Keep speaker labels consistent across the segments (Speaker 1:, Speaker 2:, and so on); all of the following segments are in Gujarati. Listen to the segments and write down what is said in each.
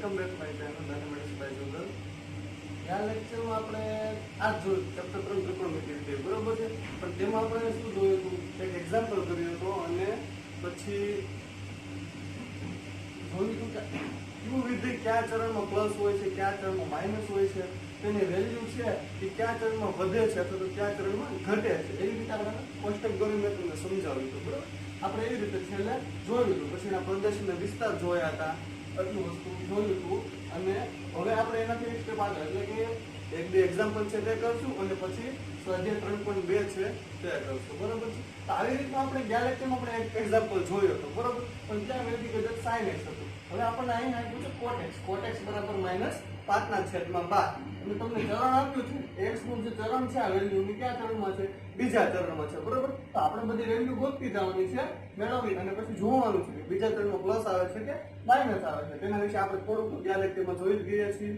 Speaker 1: Welcome back my channel mathematics by Jugal. આ લેક્ચરમાં આપણે આ જોયું ચેપ્ટર 3 ત્રિકોણમિતિ બરોબર છે, પણ તેમાં આપણે શું જોયું હતું, એક એક્ઝામ્પલ કર્યું હતું અને પછી જોયું હતું કે ક્યુ વિધેય કયા ચરણમાં પ્લસ હોય છે, કયા ચરણમાં માઇનસ હોય છે, તેની વેલ્યુ છે એ કયા ચરણમાં વધે છે અથવા તો કયા ચરણમાં ઘટે છે. એવી રીતે આપણે કોષ્ટક દોરી મેં તમને સમજાવ્યું હતું. બરોબર, આપણે એવી રીતે છેલ્લે જોયું હતું. પછી એના પ્રદર્શનના વિસ્તાર જોયા હતા, આટલું વસ્તુ જોયું હતું. અને હવે આપણે એનાથી એક સ્ટેપ આગળ, એટલે કે એક બે એક્ઝામ્પલ છે તે કરશું અને પછી સ્વાધ્યાય 3.2 છે તે કરશું. બરોબર છે. તો આવી રીતના આપણે ગયા લેક્ચરમાં આપણે એક એક્ઝામ્પલ જોયો હતો. બરોબર, પણ ત્યાં મેં કીધું sin x હતું. હવે આપણને અહીં આપ્યું છે cot x બરાબર -5/12 અને તમને ચરણ આપ્યું છે. x નું જે ચરણ છે આ વેલ્યુ ની કયા ચરણમાં છે? બીજા ચરણમાં છે. બરોબર, તો આપણે બધી વેલ્યુ ગોતવી જવાની છે, મેળવવી અને પછી જોવાનું છે કે બીજા ચરણમાં પ્લસ આવે છે કે માઇનસ આવે છે. તેના વિશે આપણે થોડુંક ગયા લેક્ચરમાં જોઈ જ ગયા છીએ.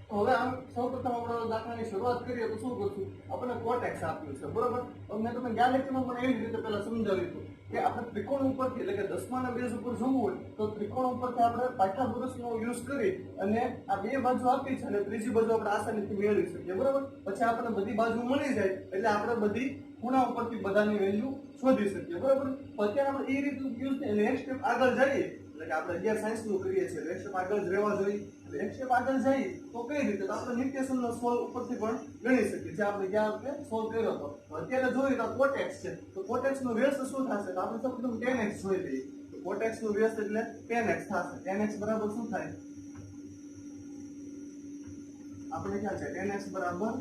Speaker 1: તો હવે આમ સૌપ્રથમ આપણે દાખલાની શરૂઆત કરીએ તો શું કરશું? આપણને cot x આપ્યું છે. બરોબર, તો મેં તમને ગયા લેક્ચરમાં પણ એવી રીતે પહેલા સમજાવ્યું હતું કે આપણે ત્રિકોણ ઉપરથી, એટલે કે 10માના બેઝ ઉપર જોવું હોય તો ત્રિકોણ ઉપરથી આપણે પાયથાગોરસનો યુઝ કરી અને આ બે બાજુ આપી છે અને ત્રીજી બાજુ આપણે આસાનીથી મેળવી શકીએ. બરોબર, પછી આપણને બધી બાજુ મળી જાય એટલે આપણે બધી ખૂણા ઉપરથી બધાની વેલ્યુ શોધી શકીએ. બરોબર, તો અત્યારે આપણે એ રીતનું યુઝ અને એક સ્ટેપ આગળ જઈએ, એટલે કે આપણે 11 સાયન્સ નું કરીએ છીએ, એક સ્ટેપ આગળ જ રહેવા જોઈએ. એટલે એક સ્ટેપ આગળ જઈએ તો કઈ રીતે? તો આપણે નિત્યસમનો સોલ્વ ઉપરથી પણ ગણી શકીએ, જે આપણે ગયા વખતે સોલ્વ કર્યો હતો. અત્યારે જોઈએ તો cot x છે, તો cot x નો વ્યસ્ત શું થશે? તો આપણે સૌપ્રથમ tan x જોઈ લઈએ. તો cot x નું વ્યસ્ત એટલે tan x થશે. tan x બરાબર શું થાય? આપણે ખ્યાલ છે tan x બરાબર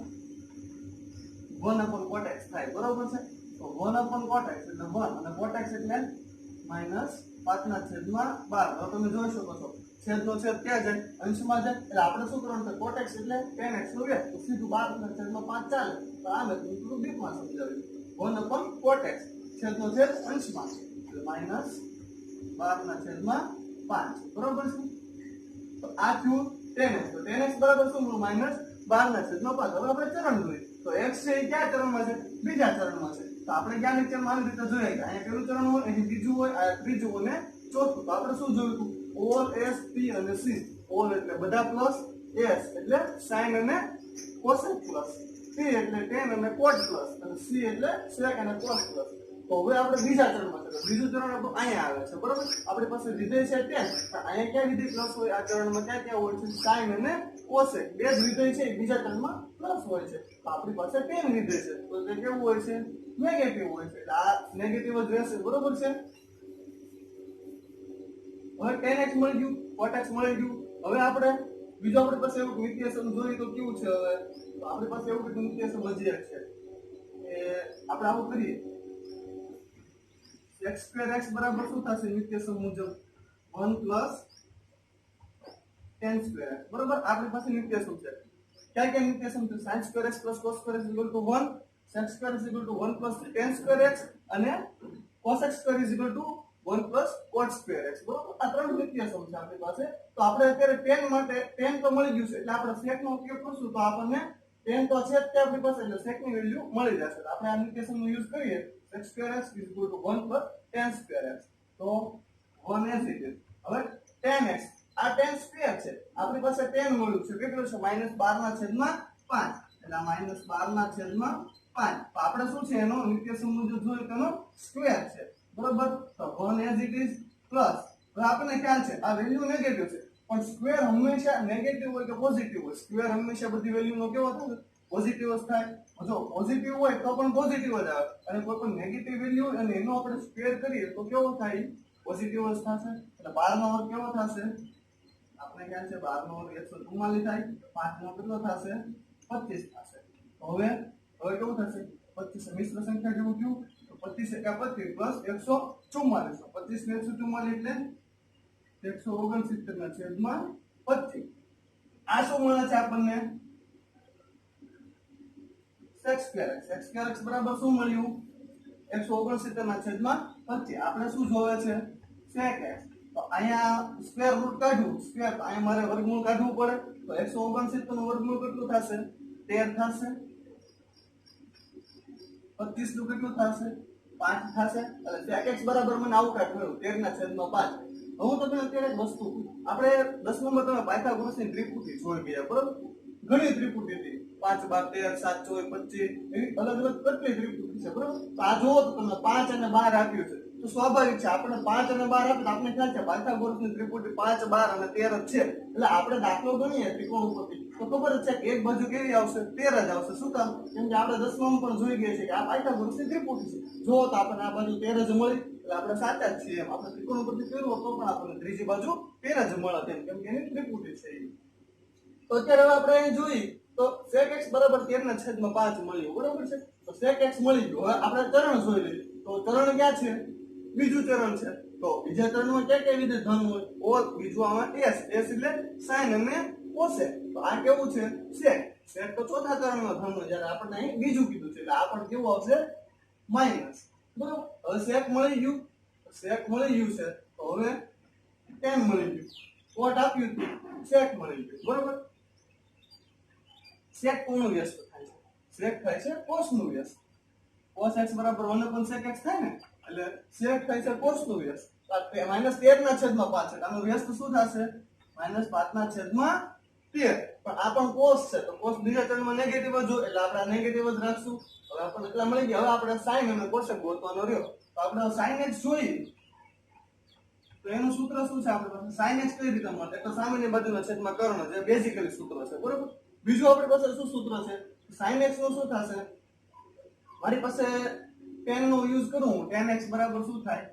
Speaker 1: 1/cot x થાય. બરાબર છે, તો 1/cot x એટલે 1 અને cot x એટલે -5/12. તો તમે જોઈ શકો છો છેદનો છેદ ક્યાં જાય? અંશમાં જાય. એટલે આપણે શું કરવાનું છે? cot x એટલે tan x નું વ્યસ્ત, તો સીધું 12/5 ચાલે. તો આ મેં તમને થોડું ડીપમાં સમજાવ્યું. 1/cot x છેદનો છેદ અંશમાં એટલે -12/5. બરોબર છે, તો આ થયું tan x. તો tan x બરાબર શું મળ્યું? -12/5. હવે આપણે ચરણ જોઈએ તો x છે એ કયા ચરણમાં છે? બીજા ચરણમાં છે. તો આપણે ક્યાં લેક્ચરમાં આવી રીતે જોઈએ કે અહીંયા પેલું ચરણ હોય, અહીં બીજું હોય, આ ત્રીજું અને ચોથું. તો આપણે શું જોયું હતું? all s p અને c. all એટલે બધા પ્લસ, s એટલે sin અને cosec પ્લસ, p એટલે tan અને cot પ્લસ અને c એટલે sec અને cos પ્લસ. તો હવે આપણે બીજા ચરણમાં છે. તો બીજું ચરણ આપણું અહીંયા આવે છે. બરોબર, આપણી પાસે વિધેય છે tan, પણ અહીંયા ક્યાં વિધેય પ્લસ હોય? આ ચરણમાં ક્યાં હોય છે? sin અને cosec. બે જ વિધેય છે, બીજા ચરણમાં પ્લસ હોય છે. તો આપણી પાસે tan વિધેય છે, તો તે કેવું હોય છે? નેગેટિવ હોય છે. એટલે આ નેગેટિવ જ રહેશે. બરોબર છે. હવે tan x મળી ગયું, cot x મળી ગયું. હવે આપણે બીજો આપણી પાસે એવું નિત્યસમ જોઈએ તો કેવું છે? હવે તો આપણી પાસે એવું કે નિત્યસમ હજી એક છે કે આપણે આવું કરીએ, x² x બરાબર શું થશે નિત્યસમ મુજબ? 1 + tan² x. બરોબર, આપણી પાસે નિત્યસમ છે. ક્યાં ક્યાં નિત્યસમ છે? sin² x + cos² x = 1, sec² x = 1 + tan² x અને cosec² = 1 + cot² x. બરોબર, આ ત્રણ નિત્યસમ છે આપણી પાસે. તો આપણે અત્યારે tan માટે tan તો મળી ગયું છે, એટલે આપણે sec નો ઉપયોગ કરશું તો આપણને tan તો છે જ તે આપણી પાસે, એટલે sec ની વેલ્યુ મળી જશે. તો આપણે આ નિત્યસમ નો યુઝ કરીએ, sec² x = 1 + tan² x. તો 1 as it is. હવે tan x, આ tan² છે, આપણી પાસે tan મળ્યું છે, કેટલું છે? -12/5. એટલે -12/5. તો આપણે શું છે? એનો નિત્યસમ મુજબ જોઈએ તો એનો સ્ક્વેર છે. બરોબર, તો 1 as it is પ્લસ. હવે આપણને ખ્યાલ છે આ વેલ્યુ નેગેટિવ છે, પણ સ્ક્વેર હંમેશા નેગેટિવ હોય કે પોઝિટિવ હોય? સ્ક્વેર હંમેશા બધી વેલ્યુનો કેવો થાય? પોઝિટિવ જ થાય. જો પોઝિટિવ હોય તો પણ પોઝિટિવ જ આવે, અને કોઈ પણ નેગેટિવ વેલ્યુ હોય અને એનો આપણે સ્ક્વેર કરીએ તો કેવો થાય? પોઝિટિવ જ થશે. એટલે 12 નો વર્ગ કેવો થશે? આપણે ખ્યાલ છે 12 નો વર્ગ 144 થાય, 5 નો કેટલો થશે? 25 થશે. તો હવે કેવું થશે? 25 મિશ્ર સંખ્યા જેવું થયું. 25 × 25 + 144. 25 ને 144 એટલે 169/25. આ શું મળે છે આપણને? sec² x. sec² x બરાબર શું મળ્યું? 169/25. આપણે શું જોવે છે? sec x. તો અહીંયા સ્ક્વેર રૂટ કાઢવું, સ્ક્વેર તો અહીંયા મારે વર્ગમૂળ કાઢવું પડે. તો 169 નું વર્ગમૂળ કેટલું થશે? 13 થશે. 25 નું કેટલું થશે? 5 થશે. એટલે sec x બરાબર મને આવું કાઢવું, 13/5. હું તમને અત્યારે એક વસ્તુ આપણે 10 તમે પાયથાગોરસની ત્રિપુટી જોઈ ગયા બરોબર, ઘણી ત્રિપુટી હતી 5 12 13 7 24 25 એવી અલગ અલગ કેટલી ત્રિપુટી છે બરોબર. તો આ જોવો તો તમે 5 અને 12 આપ્યું છે તો સ્વાભાવિક છે આપણે 5 અને 12 આપ્યું તો આપણે ખ્યાલ છે પાયથાગોરસની ત્રિપુટી 5 12 અને 13 જ છે, એટલે આપણે દાખલો ગણીએ ત્રિકોણ ઉપરથી તો ખબર જ છે કે એક બાજુ કેવી આવશે 13 જ આવશે. શું કામ? કેમ કે આપણે 10માં પણ જોઈ ગયા છે કે આ પાયથાગોરસની ત્રિપુટી છે. જો તો આપણને આ બાજુ 13 જ મળી એટલે આપણે સાચા જ છીએ. એમ આપણે ત્રિકોણ ઉપરથી ફેરવો તો પણ આપણને ત્રીજી બાજુ 13 જ મળે કેમ કે એની ત્રિપુટી છે. તો અત્યારે હવે આપણે અહીં જોઈએ તો sec x બરાબર 13/5 મળ્યું બરાબર છે. તો sec x મળી ગયું. હવે આપણે ચરણ જોઈ લઈએ તો ચરણ ક્યાં છે? બીજું ચરણ છે. તો બીજા ચરણમાં કઈ વિધેય ધન હોય? ઓર બીજું આમાં s એટલે sin અને cosec. તો આ કેવું છે? sec. sec તો ચોથા ચરણમાં ધન હોય, જ્યારે આપણને અહીં બીજું કીધું છે એટલે આ પણ કેવું આવશે? માઈનસ. બરાબર. હવે sec મળી ગયું. sec મળી ગયું છે તો હવે tan મળી ગયું. cot આપ્યું હતું sec મળી ગયું બરાબર. sec કોનું વ્યસ્ત થાય છે? sec થાય છે cos નું વ્યસ્ત. cos x બરાબર 1/sec x થાય ને, એટલે sec થાય છે cos નું વ્યસ્ત. -13/5 છે. આનો વ્યસ્ત શું થશે? -5/13. પણ આ પણ cos છે તો cos બીજા ચરણમાં નેગેટિવ જ હોય એટલે આપણે નેગેટિવ જ રાખશું. હવે આપણને એટલા મળી ગયા. હવે આપણે sin અને cosec ગોતવાનો રહ્યો તો આપણે sin x જોઈએ તો એનું સૂત્ર શું છે? આપણે પાસે sin x કઈ રીતે મળે? તો સામેની બાજુના છેદમાં કર્ણ જે બેઝિકલી સૂત્ર છે બરોબર. બીજું આપણી પાસે શું સૂત્ર છે? sin x નું શું થશે? મારી પાસે tan નો યુઝ કરું tan x બરાબર શું થાય?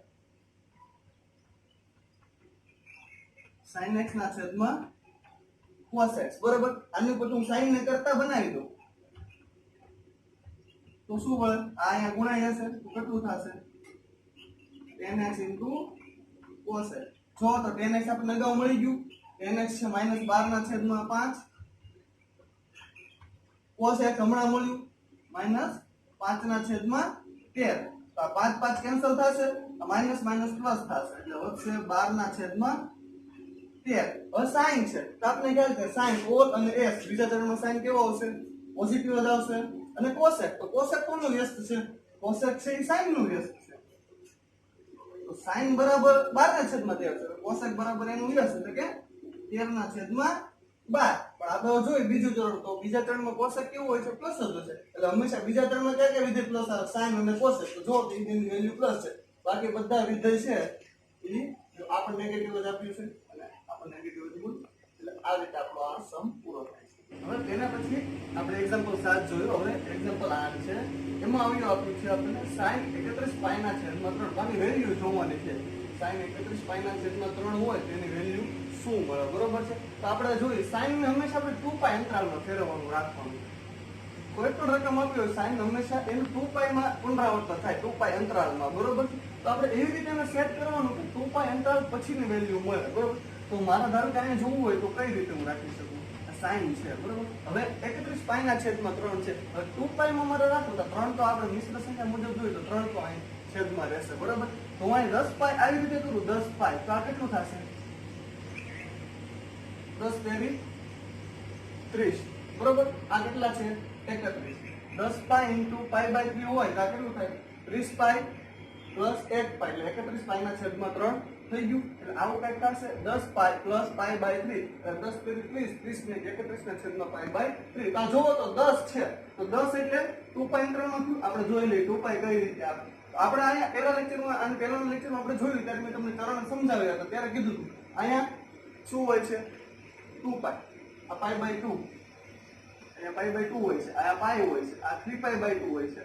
Speaker 1: sin x ના છેદમાં cos x બરાબર. આની ઉપર હું sin ને કરતા બનાવી દઉં તો શું મળે? આ અહીંયા ગુણાઈ જશે તો કેટલું થશે? tan x cos x. જો તો tan x આપણને અગાઉ મળી ગયું. tan x છે -12/5. cos x હમણાં મળ્યું -5/13. તો આ 5 5 કેન્સલ થશે, આ માઈનસ માઈનસ પ્લસ થશે એટલે વધશે 12/13. હવે sin છે તો આપણે ખ્યાલ છે sin cos અને s બીજા ચરણમાં sin કેવો આવશે? પોઝિટિવ જ આવશે. અને cosec તો cosec કોનું વ્યસ્ત છે? cosec છે એ sin નું વ્યસ્ત છે. તો sin બરાબર 12/13 છે. cosec બરાબર એનું વ્યસ્ત એટલે કે 13/12. પણ આપણે જોઈએ બીજું ચરણ તો બીજા ચરણમાં cosec કેવું હોય છે? પ્લસ જ હોય છે. એટલે હંમેશા બીજા ચરણમાં કયા વિધેય પ્લસ આવે? sin અને cosec. તો જો એની વેલ્યુ પ્લસ છે. બાકી બધા વિધેય છે એ આપણે નેગેટિવ જ આપ્યું છે અને આપણે નેગેટિવ જ મૂળ. એટલે આ રીતે આપણો આ સમ પૂરો થાય છે. હવે તેના પછી આપણે એક્ઝામ્પલ 7 જોયું. હવે એક્ઝામ્પલ 8 છે. એમાં આવ્યું આપ્યું છે આપણને sin 31π/3. આની વેલ્યુ જોવાની છે. sin 31π/3 હોય તેની વેલ્યુ શું મળે બરોબર છે. તો આપણે જોઈએ sin ને હંમેશા આપણે 2π અંતરાલમાં ફેરવવાનું રાખવાનું. કોઈ પણ રકમ આપી હોય sin હંમેશા એનું 2π માં પુનરાવર્તન થાય 2π અંતરાલમાં બરોબર. તો આપણે એવી રીતે એને સેટ કરવાનું કે 2π અંતરાલ પછીની વેલ્યુ મળે બરોબર. તો મારા ધારો કે અહીંયા જોવું હોય તો કઈ રીતે હું રાખી શકું? sin છે બરોબર. હવે 31π/3 છે. હવે 2π માં મારે રાખવું તો 3 તો આપણે મિશ્ર સંખ્યા મુજબ જોઈએ તો 3 તો અહીં છેદમાં રહેશે બરોબર. તો હું અહીં 10π આવી રીતે કરું 10π તો આ કેટલું થશે? 10 તેરી 30 બરોબર. આ કેટલા છે? 31. 10π × π/3 હોય તો આ કેટલું થાય? 30π + 1π એટલે 31π/3 થઈ ગયું. એટલે આવું કંઈક થશે 10π + π/3 10 તેરી 30 30 ને 31/π/3. તો આ જોવો તો 10 છે તો 10 એટલે 2π અંતરાલમાં થયું. આપણે જોઈ લઈએ 2π કઈ રીતે આવે. આપણે અહીંયા પહેલા લેક્ચરમાં અને પહેલાના લેક્ચરમાં આપણે જોયું ત્યારે મેં તમને ચરણ સમજાવ્યા હતા ત્યારે કીધું હતું અહીંયા શું હોય છે? 2π. આ π/2 અહીંયા π/2 હોય છે. આ π હોય છે. આ 3π/2 હોય છે.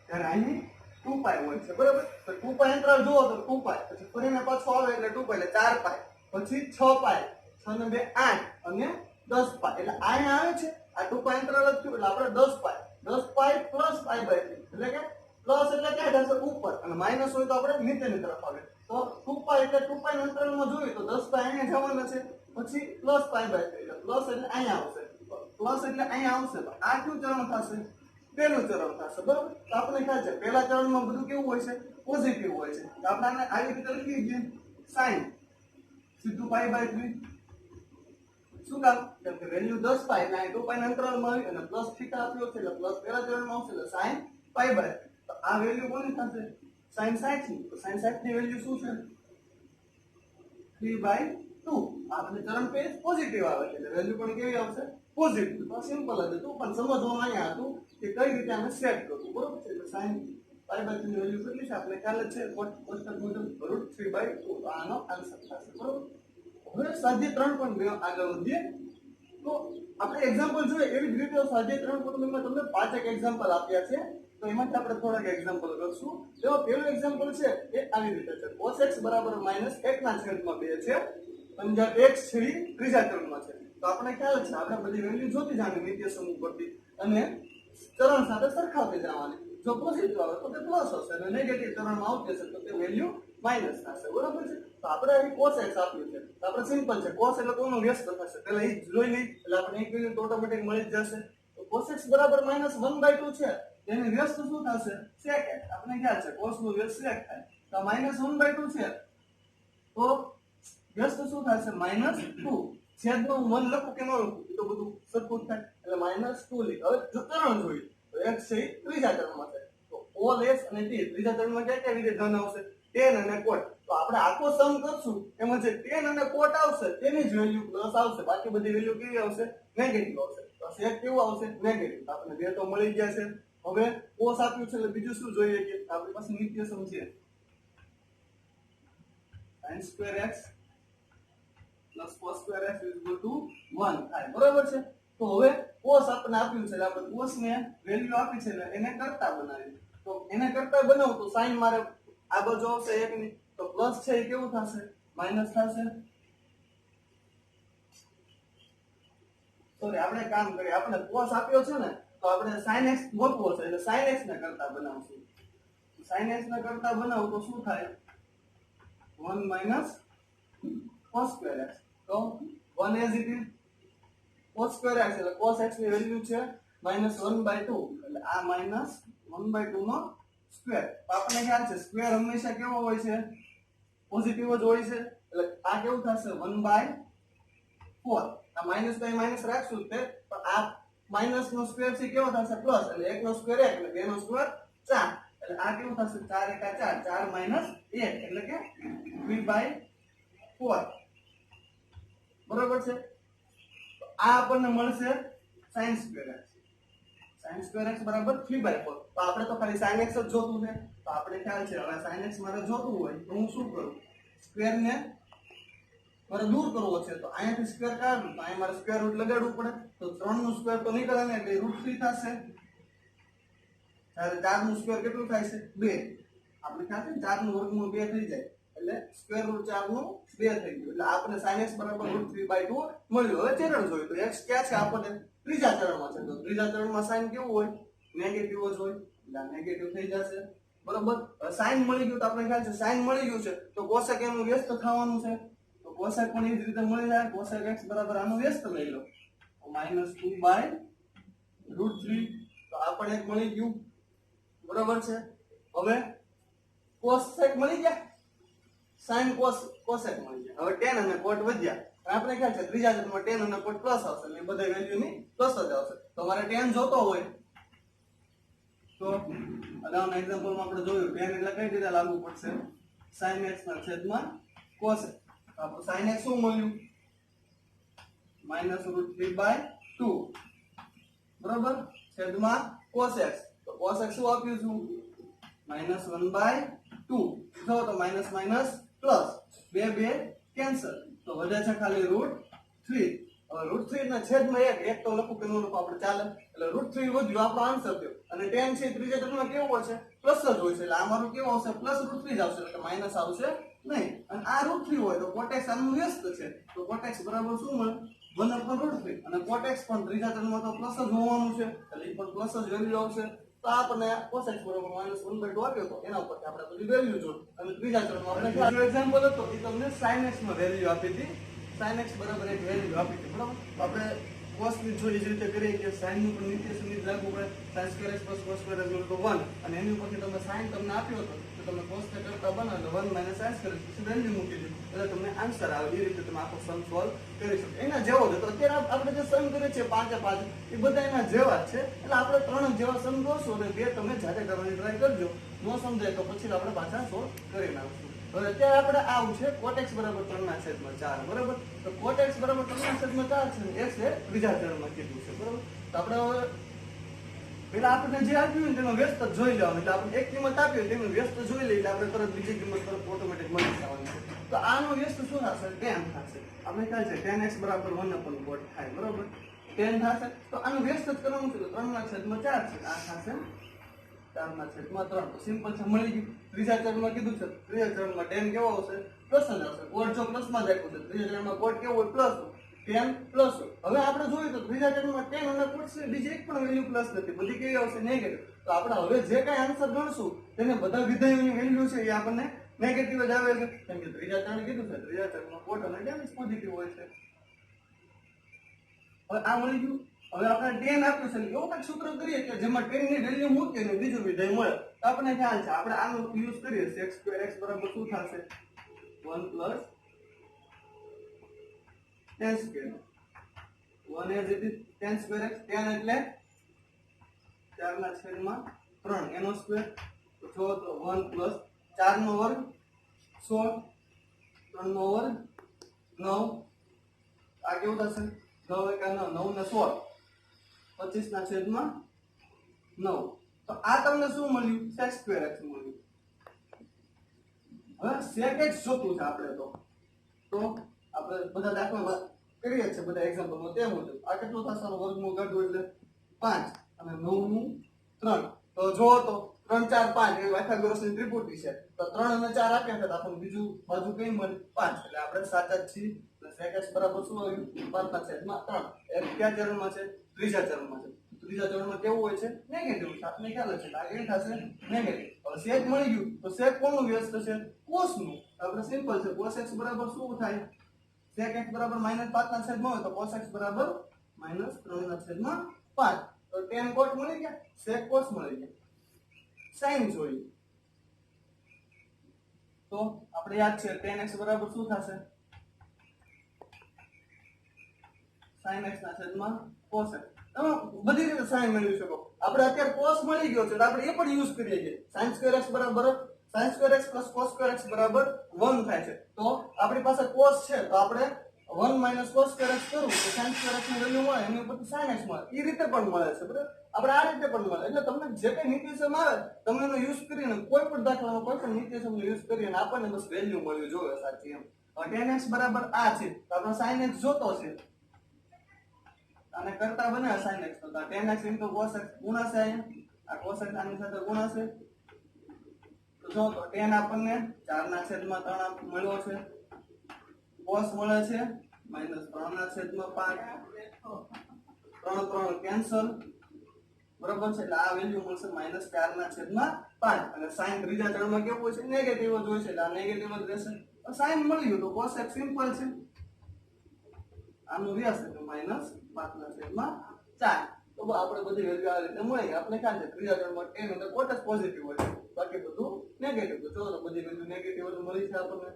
Speaker 1: ત્યારે અહીં 2π હોય છે બરાબર. તો 2π અંતરાલ જુઓ તો 2π પછી ફરીને પાછો આવે એટલે 2π એટલે 4π પછી 6π 6 ને 2 8 અને 10π એટલે અહીંયા આવે છે આ 2π અંતરાલ જ થયું એટલે આપણે 10π + π/3 એટલે કે પ્લસ એટલે ક્યાં થશે? ઉપર અને માઈનસ હોય તો આપણે નીચેની તરફ આવે. તો 2π એટલે 2π ના અંતરાલમાં જોઈએ તો 10π અહીંયા જવાના છે પછી + π/3 એટલે પ્લસ એટલે અહીંયા આવશે પ્લસ એટલે અહીંયા આવશે. તો આ કયું ચરણ થશે? પહેલું ચરણ થશે બરોબર. તો આપણે ખ્યાલ છે પહેલા ચરણમાં બધું કેવું હોય છે? પોઝિટિવ હોય છે. તો આપણે આને આવી રીતે લખી દઈએ sin સીધું π/3. શું કામ? કેમ કે વેલ્યુ 10π એટલે અહીં 2π ના અંતરાલમાં આવી અને પ્લસ થીટા આપ્યો છે એટલે પ્લસ પહેલા ચરણમાં આવશે એટલે sin π/3. તો આ વેલ્યુ કોની થશે? sin 60 ની. તો sin 60 ની વેલ્યુ શું છે? 3/2 આપણે ચરણ પેજ પોઝિટિવ આવે છે એટલે વેલ્યુ પણ કેવી આવશે પોઝિટિવ તો સિમ્પલ જ હતું પણ સમજવામાં અહીંયા હતું કે કઈ રીતે આને સેટ કરવું બરોબર છે એટલે sin π/2 ની વેલ્યુ કેટલી છે આપણે ખ્યાલ જ છે કોષ્ટક મુજબ √3/2 તો આનો આન્સર થશે બરોબર હવે સ્વાધ્યાય 3.2 આગળ વધીએ તો આપણે એક્ઝામ્પલ જોઈએ એવી જ રીતે સ્વાધ્યાય 3.2 માં તમને 5 એક્ઝામ્પલ આપ્યા છે તો એમાંથી આપણે થોડાક એક્ઝામ્પલ કરશું તો પહેલું એક્ઝામ્પલ છે એ આવી રીતે છે cos x = -1/2 છે અને જ્યાં x છે એ ત્રીજા ચરણમાં છે તો આપણે ખ્યાલ છે આપણે બધી વેલ્યુ જોતી જવાની નિત્ય સમૂહ પરથી અને ચરણ સાથે સરખાવતી જવાની જો પોઝિટિવ આવે તો તે પ્લસ હશે અને નેગેટિવ ચરણમાં આવતી હશે તો તે વેલ્યુ માઈનસ થશે બરોબર છે તો આપણે અહીં cos x આપ્યું છે તો આપણે સિમ્પલ છે cos એટલે કોનો વ્યસ્ત થશે પહેલા એ જોઈ લઈ એટલે આપણે એક વેલ્યુ તો ઓટોમેટિક મળી જ જશે તો cos x = -1/2 છે તેની વ્યસ્ત શું થશે sec x આપણે ખ્યાલ છે cos નું વ્યસ્ત sec થાય તો -1/2 છે તો વ્યસ્ત શું થશે -2 છેદમાં 1 લખું કે ન લખું એ તો બધું સરખું થાય એટલે -2 લી હવે જો ચરણ જોઈએ તો x છે એ ત્રીજા ચરણમાં છે તો o લેસ અને t ત્રીજા ચરણમાં કયા રીતે ધન આવશે tan અને cot તો આપણે આખો સમ કરશું એમાં જે tan અને cot આવશે તેની જ વેલ્યુ પ્લસ આવશે બાકી બધી વેલ્યુ કેવી આવશે નેગેટિવ આવશે તો sec કેવું આવશે નેગેટિવ આપણે બે તો મળી ગયા છે હવે cos આપ્યું છે એટલે બીજું શું જોઈએ કે આપણી પાસે નિત્ય સમ છે sin² x + cos² x = 1 થાય બરાબર છે તો હવે cos આપણે આપ્યું છે એટલે આપણે cos ને વેલ્યુ આપી છે એટલે એને કરતા બનાવીએ તો એને કરતા બનાવું તો sin મારે આ બાજુ આવશે 1 ની તો પ્લસ છે એ કેવું થશે માઈનસ થશે સોરી આપણે કામ કરીએ આપણે cos આપ્યો છે ને તો આપણે sin x ગોતવો છે એટલે sin x ને કરતા બનાવશું sin x ને કરતા બનાવો તો શું થાય 1 - cos² x તો 1 as it is cos² x એટલે cos x ની વેલ્યુ છે -1/2 એટલે આ -1/2 નો સ્ક્વેર આપણને ખ્યાલ છે સ્ક્વેર હંમેશા કેવો હોય છે પોઝિટિવ જ હોય છે એટલે આ કેવું થશે 1/4 આ માઈનસ તો માઈનસ રાખશું તે પણ આ માઈનસ નો સ્ક્વેર છે કેવો થશે પ્લસ એટલે 1 નો સ્ક્વેર 1 એટલે 2 નો સ્ક્વેર 4 એટલે આ કેવું થશે 4 * 4 4 - 1 એટલે કે 3/4 બરાબર છે તો આ આપણને મળશે sin² x sin² x = 3/4 તો આપણે તો ખાલી sin x જ જોતું છે તો આપણે ખ્યાલ છે હવે sin x મારે જોતું હોય તો હું શું કરું સ્ક્વેર ને મારે દૂર કરવો છે તો અહીંયાથી સ્ક્વેર કાઢું તો અહીં મારે સ્ક્વેર રૂટ લગાડવું પડે તો 3 નું સ્ક્વેર તો નીકળે ને એટલે √3 થશે ત્યારે 4 નું સ્ક્વેર કેટલું થાય છે 2 આપણે ખ્યાલ છે 4 નું વર્ગમૂળ 2 થઈ જાય એટલે સ્ક્વેર રૂટ 4 નું 2 થઈ ગયું એટલે આપણે sin x = √3/2 મળ્યું હવે ચરણ જોયું તો x ક્યાં છે આપણને ત્રીજા ચરણમાં છે તો ત્રીજા ચરણમાં sin કેવું હોય નેગેટિવ જ હોય એટલે નેગેટિવ થઈ જશે બરોબર sin મળી ગયું તો આપણે ખ્યાલ છે sin મળી ગયું છે તો cosec એનું વ્યસ્ત થવાનું છે તો cosec પણ એ જ રીતે મળી જાય cosec x = આનું વ્યસ્ત લઈ લો તો -2/√3 તો આ પણ એક મળી ગયું બરોબર છે હવે cosec મળી ગયા sin cosec મળી ગયા હવે tan અને cot વધ્યા આપણે ખ્યાલ છે ત્રીજા ચરણમાં tan અને cot પ્લસ આવશે એટલે બધા વેલ્યુ ની પ્લસ જ આવશે તો મારે tan જોતો હોય તો અગાઉના એક્ઝામ્પલમાં આપણે જોયું tan એટલે કઈ રીતે લાગુ પડશે sin x ના છેદમાં cos x આપણું sin x શું મળ્યું -√3/2 બરાબર છેદમાં cos x તો cos x શું આપ્યું છું -1/2 જો તો માઈનસ માઈનસ પ્લસ 2 કેન્સલ તો વધે છે ખાલી √3 હવે √3 ના છેદમાં 1 એક તો લખું કે ન લખું આપણે ચાલે એટલે √3 વધ્યું આપણો આન્સર થયો અને tan છે ત્રીજા ચરણમાં કેવું હોય છે પ્લસ જ હોય છે એટલે આ મારું કેવું આવશે પ્લસ √3 જ આવશે એટલે માઈનસ આવશે નહીં અને આ √3 હોય તો cot x આનું વ્યસ્ત છે તો cot x બરાબર શું મળે 1/√3 અને cot x પણ ત્રીજા ચરણમાં તો પ્લસ જ હોવાનું છે એટલે એ પણ પ્લસ જ વેલ્યુ આવશે તો આપણને cos x = -1/2 આપ્યો તો એના ઉપરથી આપણે બધી વેલ્યુ જોઈ અને ત્રીજા ચરણમાં આપણે બીજો એક્ઝામ્પલ હતો એ તમને sin x માં વેલ્યુ આપી હતી sin x બરાબર એક વેલ્યુ આપી હતી બરાબર તો આપણે cos ની જોઈ જે રીતે કરીએ કે sin નું પણ નિત્ય સમિત લાગુ પડે sin² x + cos² x = 1 અને એની ઉપરથી તમે sin તમને આપ્યો હતો તો તમે cos ને કરતા બનાવો એટલે 1 - sin² પછી વેલ્યુ મૂકી દો એટલે તમને આન્સર આવે એ રીતે તમે આખો સમ સોલ્વ કરી શકો એના જેવો જ હતો અત્યારે આપણે જે સમ કરીએ છીએ 5 એ 5 એ બધા એના જેવા જ છે એટલે આપણે 3 જેવા સમ દોરશું અને બે તમે જાતે કરવાની ટ્રાય કરજો નો સમજાય તો પછી આપણે પાછા સોલ્વ કરી નાખશું હવે અત્યારે આપણે આવું છે cot x બરાબર 3/4 બરાબર. તો cot x બરાબર 3/4 છે ને x એ ત્રીજા ચરણમાં કીધું છે બરાબર. તો આપણે હવે પેલા આપણે જે આપ્યું ને તેનો વ્યસ્ત જોઈ લેવાનું. એટલે આપણે એક કિંમત આપી હોય તેનું વ્યસ્ત જોઈ લઈએ એટલે આપણે તરત બીજી કિંમત તરફ ઓટોમેટિક મળી જવાની છે. તો આનો વ્યસ્ત શું થશે? 10 થશે. આપણે ખ્યાલ છે 10x બરાબર 1/4 થાય બરાબર. 10 થશે. તો આનું વ્યસ્ત જ કરવાનું છે. તો 3/4 છે. આ થશે 4/3. તો સિમ્પલ છે, મળી ગયું. ત્રીજા ચરણમાં કીધું છે, ત્રીજા ચરણમાં 10 કેવો આવશે? પ્લસ જ આવશે. કોટ જો પ્લસમાં જ આપ્યું છે, ત્રીજા ચરણમાં કોટ કેવો હોય? પ્લસ. 10 પ્લસ. હવે આપણે જોયું તો ત્રીજા ચરણમાં 10 અને કોટ છે, બીજી એક પણ વેલ્યુ પ્લસ નથી, બધી કેવી આવશે? નેગેટિવ. તો આપણે હવે જે કાંઈ આન્સર ગણશું તેને બધા વિધેયોની વેલ્યુ છે એ આપણને નેગેટિવ જ આવે છે, કેમ કે ત્રીજા ચરણ કીધું છે, ત્રીજા ચરણમાં કોટ અને 10 પોઝિટિવ હોય છે. હવે આ મળી ગયું. હવે આપણે 10 આપ્યું છે, એવું કંઈક સૂત્ર કરીએ કે જેમાં 10 ની વેલ્યુ મૂકીએ ને બીજું વિધેય મળે. તો આપણને ખ્યાલ છે, આપણે આનો યુઝ કરીએ. sec² x બરાબર શું થશે? 1 + 10². 1 as it is 10² x. 10 એટલે 4/3 એનો સ્ક્વેર. તો જો તો 1 + 4 નો વર્ગ 16, 3 નો વર્ગ 9. આ કેવું થશે? 9 × 9 9 ને 16 25/9. તો આ તમને શું મળ્યું? sec² x મળ્યું. હવે sec x જોતું છે આપણે તો આપણે બધા દાખલા કરીએ છીએ, બધા એક્ઝામ્પલમાં તે મુજબ આ કેટલું થશે? વર્ગમૂળ કાઢવું એટલે 5 અને 9 નું 3. તો જો તો 3 4 5 એ પાયથાગોરસની ત્રિપુટી છે. તો 3 અને 4 આપ્યા છે તો આપણને બીજું બાજુ કઈ મળે? 5. એટલે આપણે સાચા જ છીએ. sec x બરાબર શું આવ્યું? 5/3. એક કયા ચરણમાં છે? ત્રીજા ચરણમાં છે. ત્રીજા ચરણમાં કેવું હોય છે? નેગેટિવ. આપણે ખ્યાલ છે આ કેમ થશે? નેગેટિવ. હવે sec મળી ગયું તો sec કોનું વ્યસ્ત છે? cos નું. આપણે સિમ્પલ છે, cos x બરાબર શું થાય? sec x બરાબર -5/3 હોય તો cos x બરાબર -3/5. તો tan cot મળી ગયા, sec cos મળી ગયા. sin જોઈએ તો આપણે યાદ છે tan x બરાબર શું થશે? sin x cos x. તમે બધી રીતે sin મેળવી શકો. આપણે અત્યારે cos મળી ગયો છે તો આપણે એ પણ યુઝ કરીએ છીએ. sin² x બરાબર sin² x + cos² x બરાબર 1 થાય છે. તો આપણી પાસે cos છે તો આપણે 1 - cos² x કરું તો sin² x ની વેલ્યુ મળે, એની ઉપરથી sin x મળે. એ રીતે પણ મળે છે બરાબર. આપણે આ રીતે પણ મળે. એટલે તમને જે કઈ નિત્યસમ આવે તમે એનો યુઝ કરીને કોઈ પણ દાખલામાં કોઈ પણ નિત્યસમનો યુઝ કરીને આપણને બસ વેલ્યુ મળવી જોઈએ સાચી એમ. tan x બરાબર આ છે તો આપણો sin x જોતો છે અને કરતા બને sin x. તો tan x * cos x ગુણાશે. અહીંયા આ cos x આની સાથે ગુણાશે. તો જો તો tan આપણને 4/3 મળ્યો છે, cos મળે છે -3/5. 3 3 કેન્સલ બરાબર છે. એટલે આ વેલ્યુ મળશે -4/5. અને sin ત્રીજા ચરણમાં કેવું હોય છે? નેગેટિવ જ હોય છે. એટલે આ નેગેટિવ જ રહેશે. તો sin મળી ગયું તો cos x સિમ્પલ છે. આનું વ્યાસ એટલે -5/4. તો આપણે બધી વેલ્યુ આ રીતે મળી. આપણે ખ્યાલ છે ત્રીજા ચરણમાં tan એટલે cot જ પોઝિટિવ હોય છે, બાકી બધું નેગેટિવ. તો ચલો બધી વેલ્યુ નેગેટિવ જ મળી છે આપણને.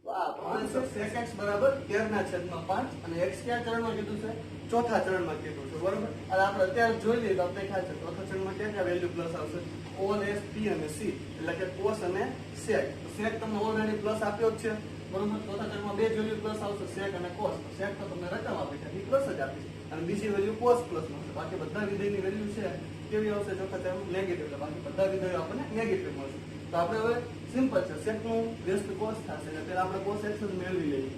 Speaker 1: તો આ આપણને sec x બરાબર 13/5 અને x કયા ચરણમાં કીધું છે? ચોથા ચરણમાં કીધું છે બરાબર. અને આપણે અત્યારે જોઈ લઈએ તો આપણે ખ્યાલ છે ચોથા ચરણમાં ક્યાં વેલ્યુ પ્લસ આવશે? cos s p અને c એટલે કે cos અને sec. તો sec તમને ઓલરેડી પ્લસ આપ્યો જ છે બરોબર. ચોથા ચરણમાં બે જ વેલ્યુ પ્લસ આવશે, sec અને cos. sec તો તમને રકમ આપી છે, એ પ્લસ જ આપી છે. અને બીજી વેલ્યુ cos પ્લસ મળશે. બાકી બધા વિધેયની વેલ્યુ છે કેવી આવશે? ચોથા ચરણમાં નેગેટિવ. એટલે બાકી બધા વિધેયો આપણને નેગેટિવ મળશે. તો આપણે હવે સિમ્પલ છે, sec નું વ્યસ્ત cos થશે એટલે પહેલા આપણે cos x જ મેળવી લઈએ.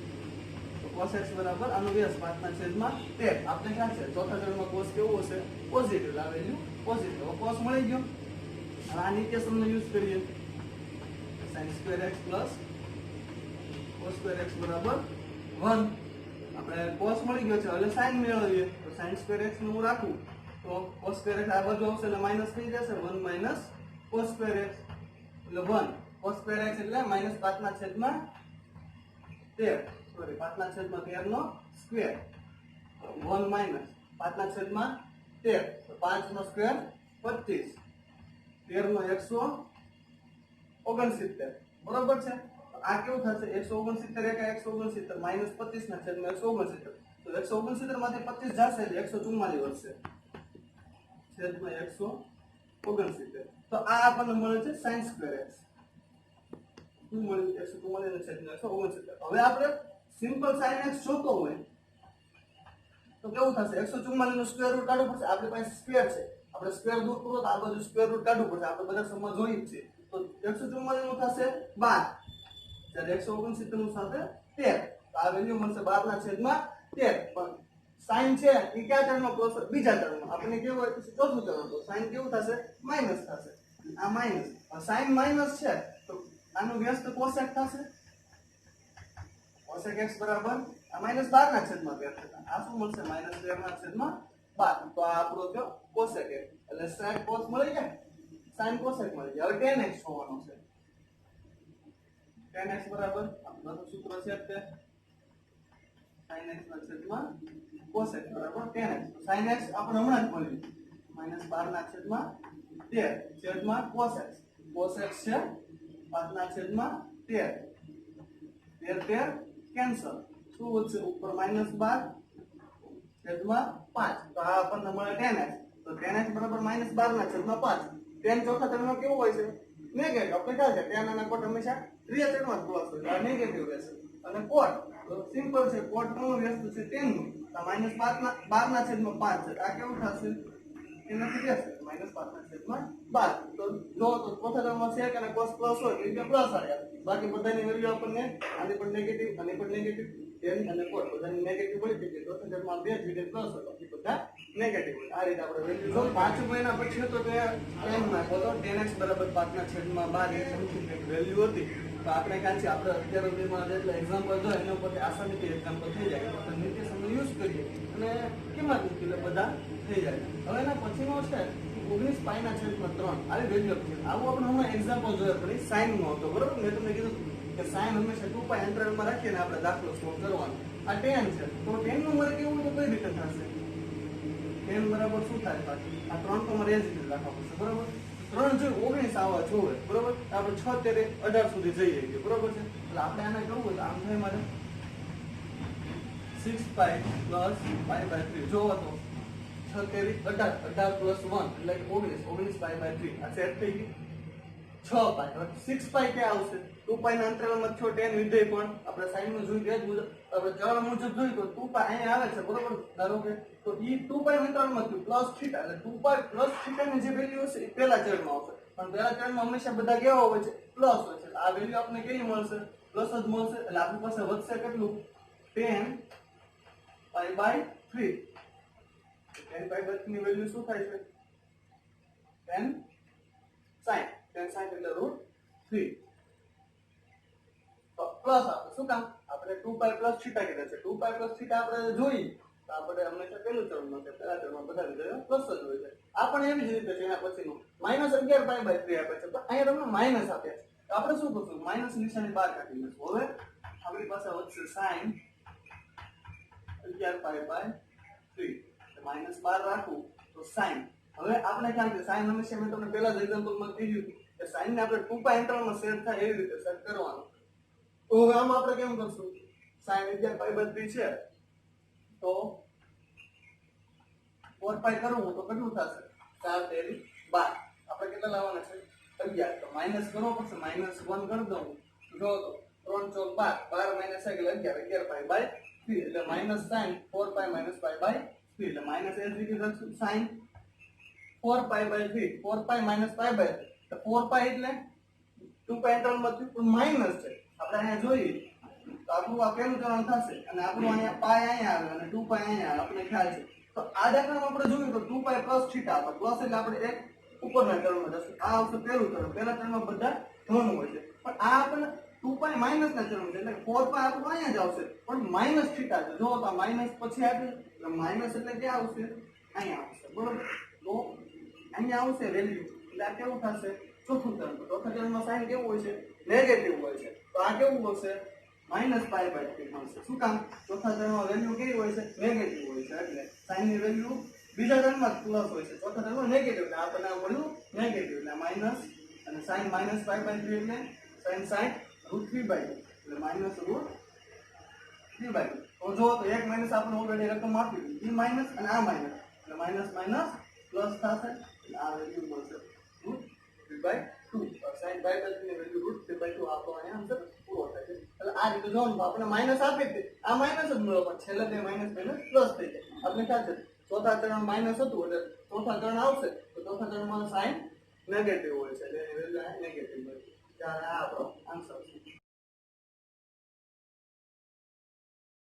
Speaker 1: તો cos x બરાબર આનો વ્યસ્ત 5/13. આપણે ખ્યાલ છે ચોથા ચરણમાં cos કેવું હશે? પોઝિટિવ. આ વેલ્યુ પોઝિટિવ. હવે cos મળી ગયો. હવે આ નિત્યસમને યુઝ કરીએ. sin² x + cos² x બરાબર 1. આપણે cos મળી ગયો છે, હવે sin મેળવીએ. તો sin² x નું હું રાખું તો cos² x આ બાજુ આવશે એટલે માઈનસ થઈ જશે. 1 - cos² x એટલે 1. cos² x એટલે -5/13. સોરી 5/13 નો સ્ક્વેર. 1 - 5/13. તો 5 નો સ્ક્વેર 25. 13 નો 169 બરોબર છે. આ કેવું થશે? 169 એકા 169 -25/169. તો 169 માંથી 25 જશે એટલે 144 વધશે. છેદમાં 169. તો આ આપણને મળે છે sin² x. શું મળ્યું 144 છેદમાં 169. હવે આપણે સિમ્પલ sin x જોતો હોય તો કેવું થશે 144 નું સ્ક્વેર રૂટ કાઢવું પડશે. આપણી પાસે સ્ક્વેર છે, આપણે સ્ક્વેર દૂર કરો તો આ બાજુ સ્ક્વેર રૂટ કાઢવું પડશે. આપણે બધા સમજ જોઈ જ છે. તો 144 નું થશે 12 જ્યારે 169 નું સાથે 13. તો આ વેલ્યુ મળશે 12 ના છેદમાં 13. પણ sin છે એ કયા ટર્મમાં પ્લસ બીજા ટર્મમાં આપણે કેવું હોય પછી ચોથું ટર્મ તો sin કેવું થશે માઈનસ થશે. આ માઈનસ sin માઈનસ છે તો આનું વ્યસ્ત cosec થશે. cosec x બરાબર આ -12 ના છેદમાં 13 થશે. આ શું મળશે -13 ના છેદમાં 12. તો આ આપણો કયો cosec x એટલે sin cos મળી જાય, sin cosec મળી જાય. હવે tan x હોવાનો છે. tan x બરાબર આપણું સૂત્ર છે તે sin x ના છેદમાં cosec બરાબર tan x. તો sin x આપણે હમણાં જ મળ્યું -12 ના છેદમાં 13 છેદમાં cosec. cosec છે 5 ના છેદમાં 13. 13 કેન્સલ. શું વધશે ઉપર -12 છેદમાં 5. તો આ આપણને મળે tan x. તો tan x બરાબર -12 ના છેદમાં 5. tan ચોથા ટર્મમાં કેવું હોય છે નેગેટિવ. આપણે ખ્યાલ છે tan અને cot હંમેશા રિયલ ટર્મમાં પ્લસ હોય. આ નેગેટિવ રહેશે. અને cot તો સિમ્પલ છે, cot નું વ્યસ્ત છે tan નું. તો -12 ના છેદમાં 5 છે. આ કેવું થશે એનાથી રહેશે -5 ના છેદમાં 12. તો જો તો ચોથા ટર્મમાં sec અને cos પ્લસ હોય એટલે પ્લસ આવ્યા. બાકી બધાની વેલ્યુ આપણને આની પણ નેગેટિવ આની પણ નેગેટિવ tan અને cot બધાની નેગેટિવ મળી હતી. ચોથા ટર્મમાં બે જ વિધેય પ્લસ હોય બાકી બધા નેગેટિવ. આ રીતે આપણે વેલ્યુ જો 5 મહિના પછી તો તે tan નાખો તો tan x બરાબર 5 ના છેદમાં 12 એ સમથિંગ એક વેલ્યુ હતી. તો આપણે કાંઈ છે આપણે અત્યાર સુધીમાં જેટલા એક્ઝામ્પલ જોઈએ એના ઉપરથી આસાનીથી એક્ઝામ્પલ થઈ જાય. તો નિર્દેશકનો યુઝ કરીએ અને કિંમત મૂકી એટલે બધા થઈ જાય. હવે એના પછીનો છે 19 પાઈ ના છેદમાં 3 આવી વેલ્યુ છે. આવું આપણે હમણાં એક્ઝામ્પલ જોયા પણ સાઈન નો હતો બરોબર. મેં તમને કીધું કે સાઈન હંમેશા 2 પાઈ અંતરાલમાં રાખીને આપણે દાખલો સોલ્વ કરવાનો. આ tan છે તો tan નું મૂલ્ય કેવું તો કઈ રીતે થશે tan બરાબર શું થાય પાછું આ 3 તો મારે એ જ રીતે રાખવા પડશે બરોબર. 3 જો 19 આવવા જોવે બરોબર. આપણે 6 13 18 સુધી જઈએ છીએ બરોબર છે. એટલે આપણે આને કરવું હોય તો આમ થાય મારે 6 પાઈ પ્લસ પાઈ બાય 3 જોવો તો 6 13 18 18 પ્લસ 1 એટલે 19 પાઈ બાય 3 આ સેટ થઈ ગઈ 6 પાઈ. હવે 6 પાઈ ક્યાં આવશે 2 પાઈ ના અંતરાલમાં 6 tan વિધેય પણ આપણે સાઈન નું જોઈ તે જ મુજબ આપણે ચલ મુજબ જોઈ તો 2 પાઈ અહીંયા આવે છે બરોબર. ધારો કે તો ઈ 2 પાઈ અંતરાલમાં પ્લસ થીટા એટલે 2 પાઈ પ્લસ થીટા ની જે વેલ્યુ હશે એ પહેલા ચલમાં આવશે. પણ પહેલા ચલમાં હંમેશા બધા કેવા હોય છે પ્લસ હોય છે. આ વેલ્યુ આપણને કેવી મળશે પ્લસ જ મળશે. એટલે આપણી પાસે વધશે કેટલું tan pi by 3. tan pi by 3 ની વેલ્યુ શું થાય છે tan sin. tan sin એટલે √3. તો પ્લસ આપણે શું કામ આપણે 2 પાઈ પ્લસ થીટા કીધા છે. 2 પાઈ પ્લસ થીટા આપણે જોઈ તો આપણે હંમેશા પેલું ચલમાં કે પહેલા ચલમાં બધા વિધેયો પ્લસ જ હોય છે. આ પણ એવી જ રીતે છે. એના પછીનું -11 પાઈ બાય 3 આપે છે પણ અહીંયા તમને માઈનસ આપે છે. તો આપણે શું કરશું માઈનસ નિશાની બહાર કાઢી લઈશું. હવે આપણી પાસે વધશે sin 11 પાઈ બાય 3 -12 રાખવું તો sin. હવે આપણે ખ્યાલ છે sin હંમેશા મેં તમને પહેલા જ એક્ઝામ્પલમાં કીધું કે sin ને આપણે 2 પાઈ ઇન્ટરવલમાં સેટ થાય એવી રીતે સેટ કરવાનું. તો હવે આમાં આપણે કેમ કરશું sin 11 પાઈ બાય 3 છે તો 4 પાઈ કરવું તો કેટલું થશે 4 તેરી 12. આપણે કેટલા લાવવાના છે 11. તો માઈનસ કરવો પડશે -1 કરી દઉં જો તો 3 4 12 12 એટલે 11 પાઈ બાય 3 એટલે sin 4 પાઈ પાઈ બાય 3 એટલે માઈનસ એ રીતે લખશું sin 4 pi by 3 4 pi pi by 3 તો 4 પાઈ એટલે 2 પાઈ ઇન્ટરવલમાં પણ માઈનસ છે. આપણે અહીંયા જોઈએ તો આપણું આ પેલું ચલણ થશે અને આપણું અહીંયા પાઈ અહીંયા આવે અને 2 પાઈ અહીંયા આવે આપણે ખ્યાલ છે. તો આ દાખલામાં આપણે જોયું તો 2 પાઈ પ્લસ થીટા આવે પ્લસ એટલે આપણે એક ઉપરના ટર્મમાં જશે. આ આવશે પેલું ટર્મ. પહેલા ટર્મમાં બધા ધન હોય છે પણ આ આપણને 2 પાઈ માઈનસ ના ટર્મ છે એટલે 4 પાઈ આપણું અહીંયા જ આવશે પણ માઈનસ થીટા છે. જો તો માઈનસ પછી આપે એટલે માઈનસ એટલે ક્યાં આવશે અહીંયા આવશે બરોબર. તો અહીંયા આવશે વેલ્યુ એટલે આ કેવું થશે ચોથું ટર્મ. ચોથા ટર્મમાં સાઈન કેવું હોય છે નેગેટિવ હોય છે. તો આ કેવું હશે -પાઈ બાય 3 મળશે. શું કામ ચોથા ટર્મમાં વેલ્યુ કેવી હોય છે નેગેટિવ હોય છે એટલે સાઈન ની વેલ્યુ બીજા ટર્મમાં પ્લસ હોય છે. ચોથા ટર્મમાં નેગેટિવ એટલે આપણને આ મળ્યું નેગેટિવ એટલે માઈનસ અને સાઈન -પાઈ બાય 3 એટલે sin √3 બાય 2 એટલે -√3 બાય 2. તો જો તો એક માઈનસ આપણે ઓલરેડી રકમ આપી દીધી. ઈ માઈનસ અને આ માઈનસ એટલે માઈનસ માઈનસ પ્લસ થશે એટલે આ વેલ્યુ મળશે √3 બાય 2. sin pi by 3 ની વેલ્યુ √3/2 આપણો અહીંયા આન્સર પૂરો થાય છે. એટલે આ રીતે જોવાનું આપણે માઈનસ આપી દે આ માઈનસ જ મળ્યો પણ છેલ્લે બે માઈનસ પ્લસ થઈ જાય. આપણે ખ્યાલ છે ચોથા ચરણ માઈનસ હતું એટલે ચોથા ચરણ આવશે તો ચોથા ચરણમાં સાઇન નેગેટિવ હોય છે એટલે એની વેલ્યુ નેગેટિવ હોય છે. ત્યારે આ આપણો આન્સર છે.